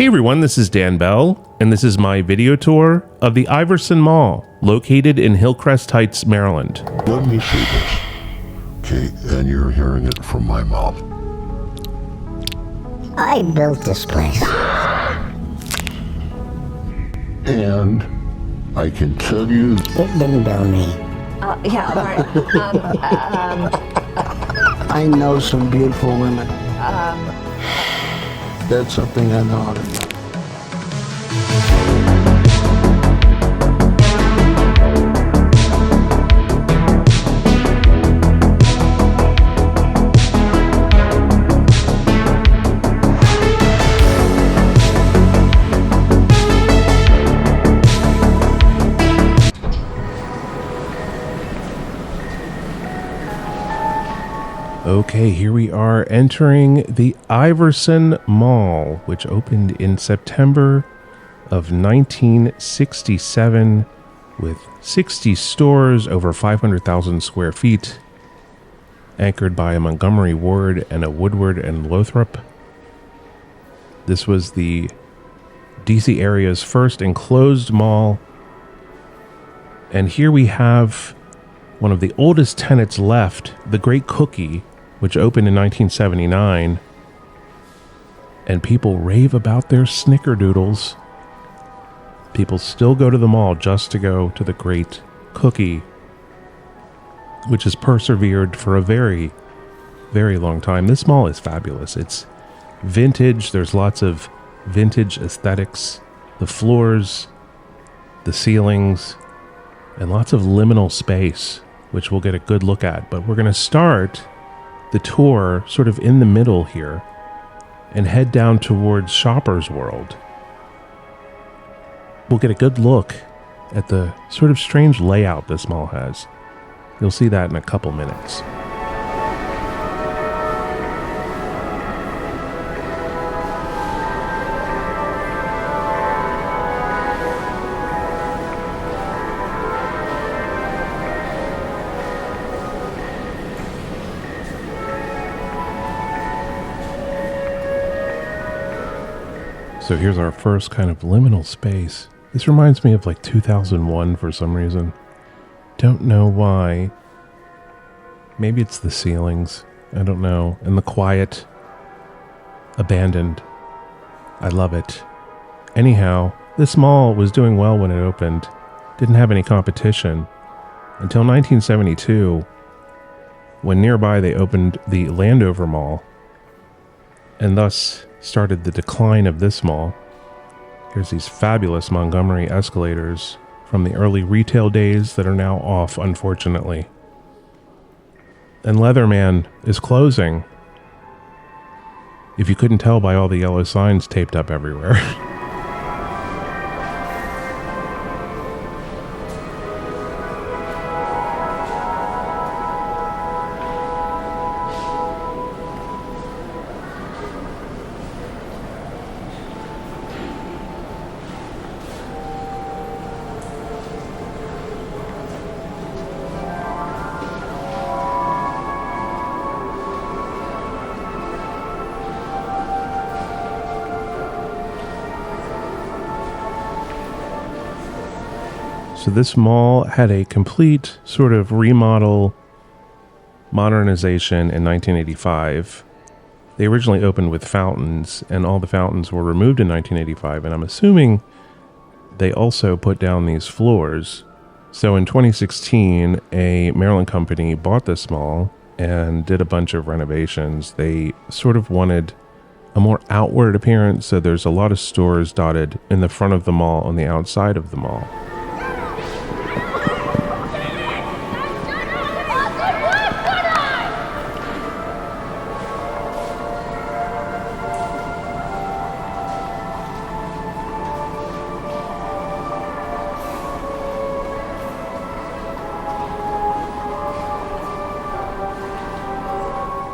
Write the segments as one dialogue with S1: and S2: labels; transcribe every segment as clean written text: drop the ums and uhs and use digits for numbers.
S1: Hey everyone, this is Dan Bell, and this is my video tour of the Iverson Mall, located in Hillcrest Heights, Maryland.
S2: Let me see this. Okay, and you're hearing it from my mouth.
S3: I built this place.
S2: And I can tell you...
S3: It didn't build me.
S4: Yeah, right.
S5: I know some beautiful women.
S2: That's something I know how to do.
S1: Okay, here we are entering the Iverson Mall, which opened in September of 1967 with 60 stores, over 500,000 square feet, anchored by a Montgomery Ward and a Woodward and Lothrop. This was the DC area's first enclosed mall. And here we have one of the oldest tenants left, the Great Cookie, which opened in 1979, and people rave about their snickerdoodles. People still go to the mall just to go to the Great Cookie, which has persevered for a very, very long time. This mall is fabulous. It's vintage. There's lots of vintage aesthetics. The floors, the ceilings, and lots of liminal space, which we'll get a good look at. But we're going to start the tour sort of in the middle here and head down towards Shoppers World. We'll get a good look at the sort of strange layout this mall has. You'll see that in a couple minutes. So here's our first kind of liminal space. This reminds me of like 2001 for some reason. Don't know why. Maybe it's the ceilings. I don't know. And the quiet. Abandoned. I love it. Anyhow, this mall was doing well when it opened. Didn't have any competition. Until 1972, when nearby they opened the Landover Mall. And thus started the decline of this mall. Here's these fabulous Montgomery escalators from the early retail days that are now off, unfortunately. And Leatherman is closing. If you couldn't tell by all the yellow signs taped up everywhere. So this mall had a complete sort of remodel modernization in 1985. They originally opened with fountains, and all the fountains were removed in 1985, and I'm assuming they also put down these floors. So in 2016, a Maryland company bought this mall and did a bunch of renovations. They sort of wanted a more outward appearance, so there's a lot of stores dotted in the front of the mall on the outside of the mall.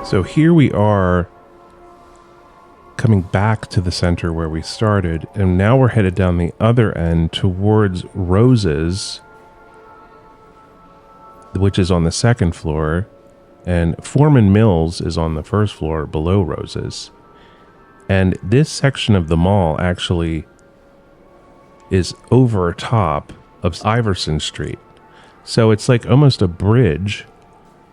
S1: So here we are coming back to the center where we started, and now we're headed down the other end towards Rose's, which is on the second floor, and Foreman Mills is on the first floor below Rose's. And this section of the mall actually is over top of Iverson Street. So it's like almost a bridge.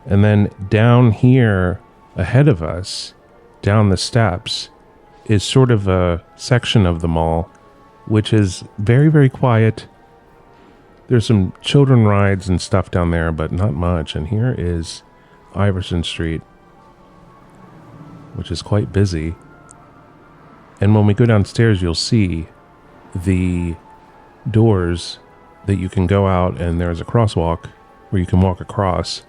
S1: And then down here ahead of us, down the steps, is sort of a section of the mall, which is very, very quiet. There's some children rides and stuff down there, but not much. And here is Iverson Street, which is quite busy. And when we go downstairs, you'll see the doors that you can go out, and there's a crosswalk where you can walk across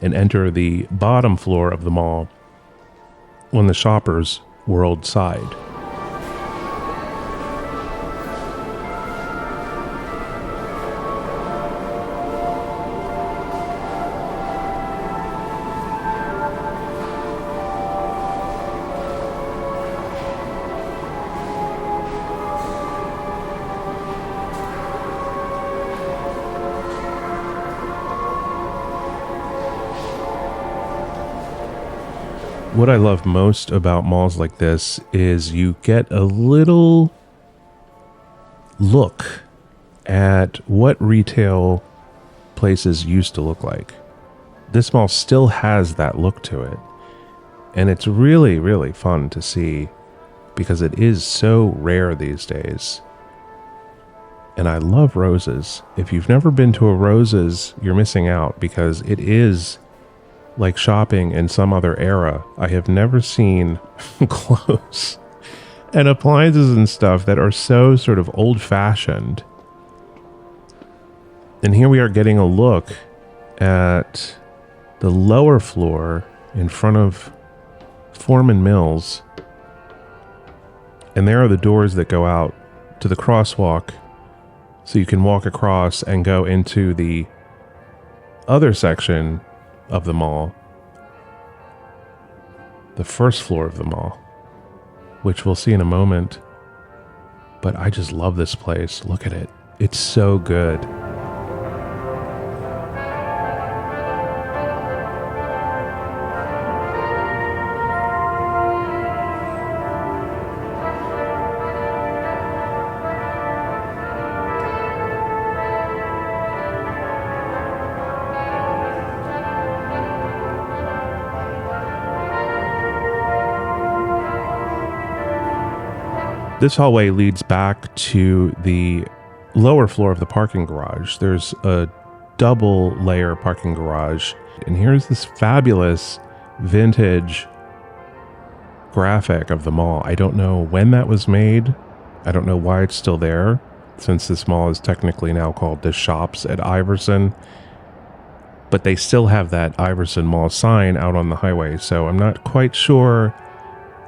S1: and enter the bottom floor of the mall on the Shoppers World side. What I love most about malls like this is you get a little look at what retail places used to look like. This mall still has that look to it. And it's really, really fun to see because it is so rare these days. And I love Rose's. If you've never been to a Rose's, you're missing out because it is like shopping in some other era. I have never seen clothes and appliances and stuff that are so sort of old-fashioned. And here we are getting a look at the lower floor in front of Foreman Mills. And there are the doors that go out to the crosswalk, so you can walk across and go into the other section of the mall, the first floor of the mall, which we'll see in a moment. But I just love this place. Look at it. It's so good. This hallway leads back to the lower floor of the parking garage. There's a double layer parking garage. And here's this fabulous vintage graphic of the mall. I don't know when that was made. I don't know why it's still there, since this mall is technically now called the Shops at Iverson. But they still have that Iverson Mall sign out on the highway, so I'm not quite sure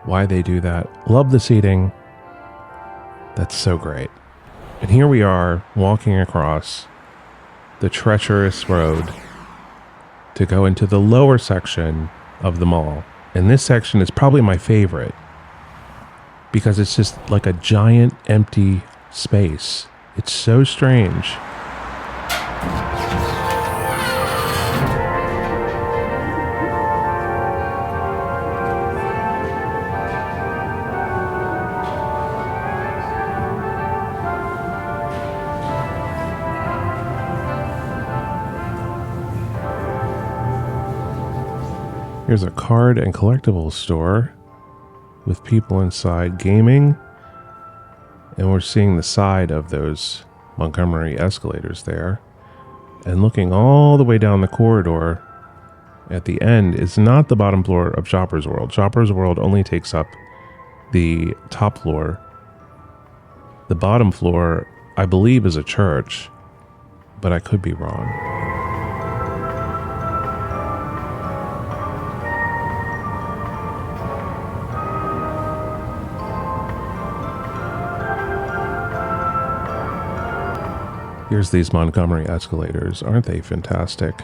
S1: why they do that. Love the seating. That's so great. And here we are walking across the treacherous road to go into the lower section of the mall. And this section is probably my favorite because it's just like a giant empty space. It's so strange. Here's a card and collectibles store with people inside gaming. And we're seeing the side of those Montgomery escalators there. And looking all the way down the corridor at the end is not the bottom floor of Shoppers World. Shoppers World only takes up the top floor. The bottom floor, I believe, is a church, but I could be wrong. Here's these Montgomery escalators. Aren't they fantastic?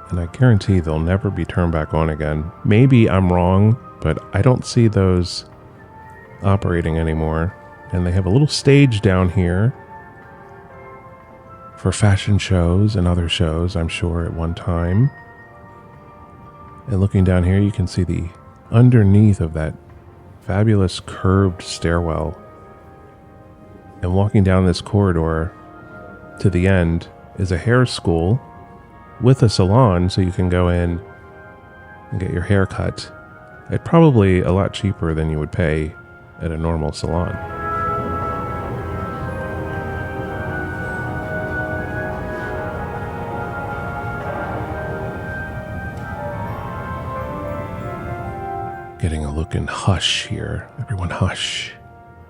S1: And I guarantee they'll never be turned back on again. Maybe I'm wrong, but I don't see those operating anymore. And they have a little stage down here for fashion shows and other shows, I'm sure, at one time. And looking down here, you can see the underneath of that fabulous curved stairwell. And walking down this corridor to the end is a hair school with a salon, so you can go in and get your hair cut at probably a lot cheaper than you would pay at a normal salon. Getting a look in hush here. Everyone hush.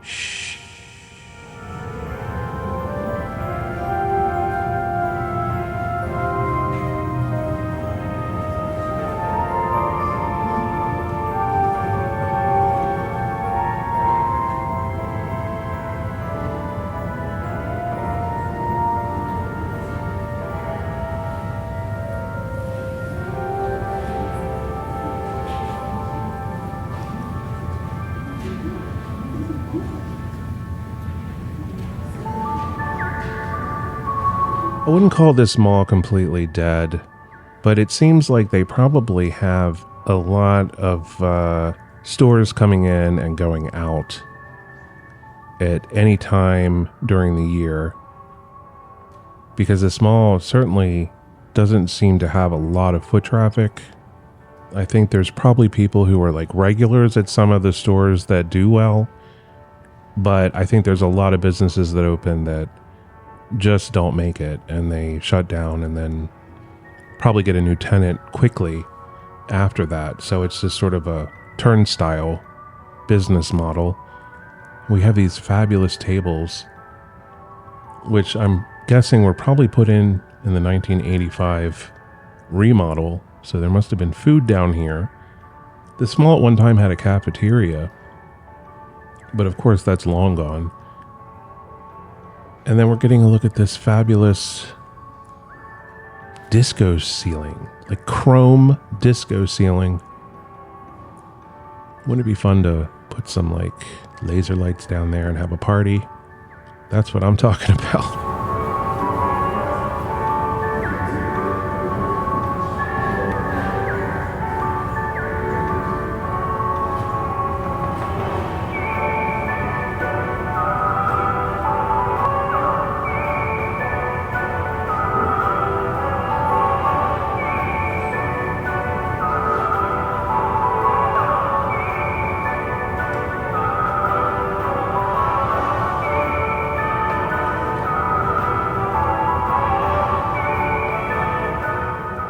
S1: Shh. I wouldn't call this mall completely dead, but it seems like they probably have a lot of stores coming in and going out at any time during the year, because this mall certainly doesn't seem to have a lot of foot traffic. I think there's probably people who are like regulars at some of the stores that do well, but I think there's a lot of businesses that open that just don't make it, and they shut down and then probably get a new tenant quickly after that. So it's just sort of a turnstile business model. We have these fabulous tables, which I'm guessing were probably put in the 1985 remodel. So there must have been food down here. This mall at one time had a cafeteria, but of course that's long gone. And then we're getting a look at this fabulous disco ceiling, like chrome disco ceiling. Wouldn't it be fun to put some like laser lights down there and have a party? That's what I'm talking about.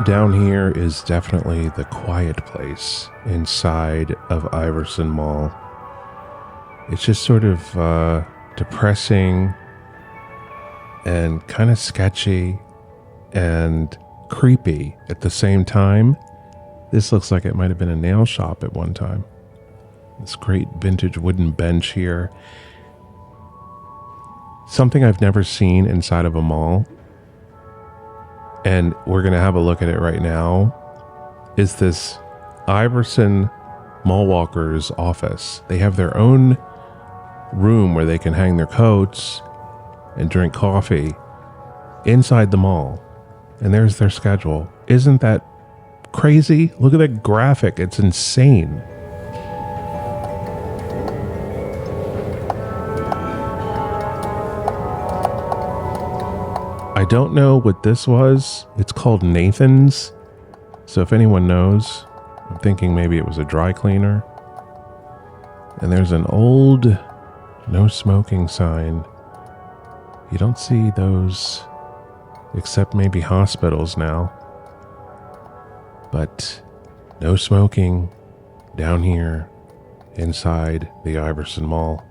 S1: Down here is definitely the quiet place inside of Iverson Mall. It's just sort of depressing and kind of sketchy and creepy at the same time. This looks like it might have been a nail shop at one time. This great vintage wooden bench here. Something I've never seen inside of a mall, and we're going to have a look at it right now, is this Iverson Mall Walkers office. They have their own room where they can hang their coats and drink coffee inside the mall. And there's their schedule. Isn't that crazy? Look at that graphic. It's insane. I don't know what this was. It's called Nathan's. So if anyone knows, I'm thinking maybe it was a dry cleaner. And there's an old no smoking sign. You don't see those except maybe hospitals now. But no smoking down here inside the Iverson Mall.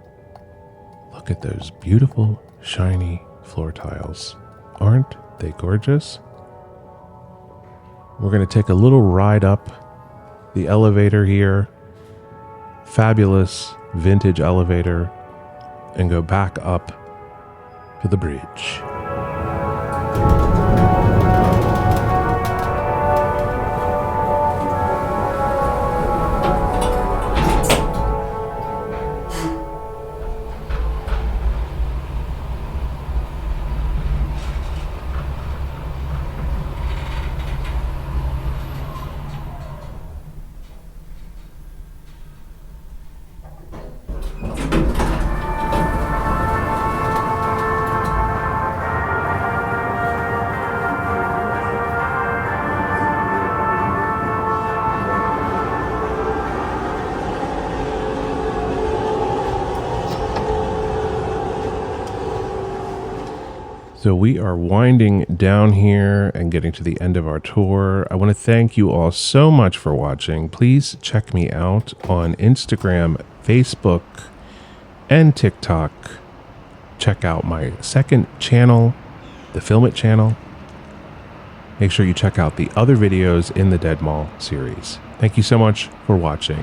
S1: Look at those beautiful, shiny floor tiles. Aren't they gorgeous? We're going to take a little ride up the elevator here. Fabulous vintage elevator. And go back up to the bridge. So we are winding down here and getting to the end of our tour. I want to thank you all so much for watching. Please check me out on Instagram, Facebook, and TikTok. Check out my second channel, the Film It channel. Make sure you check out the other videos in the Dead Mall series. Thank you so much for watching.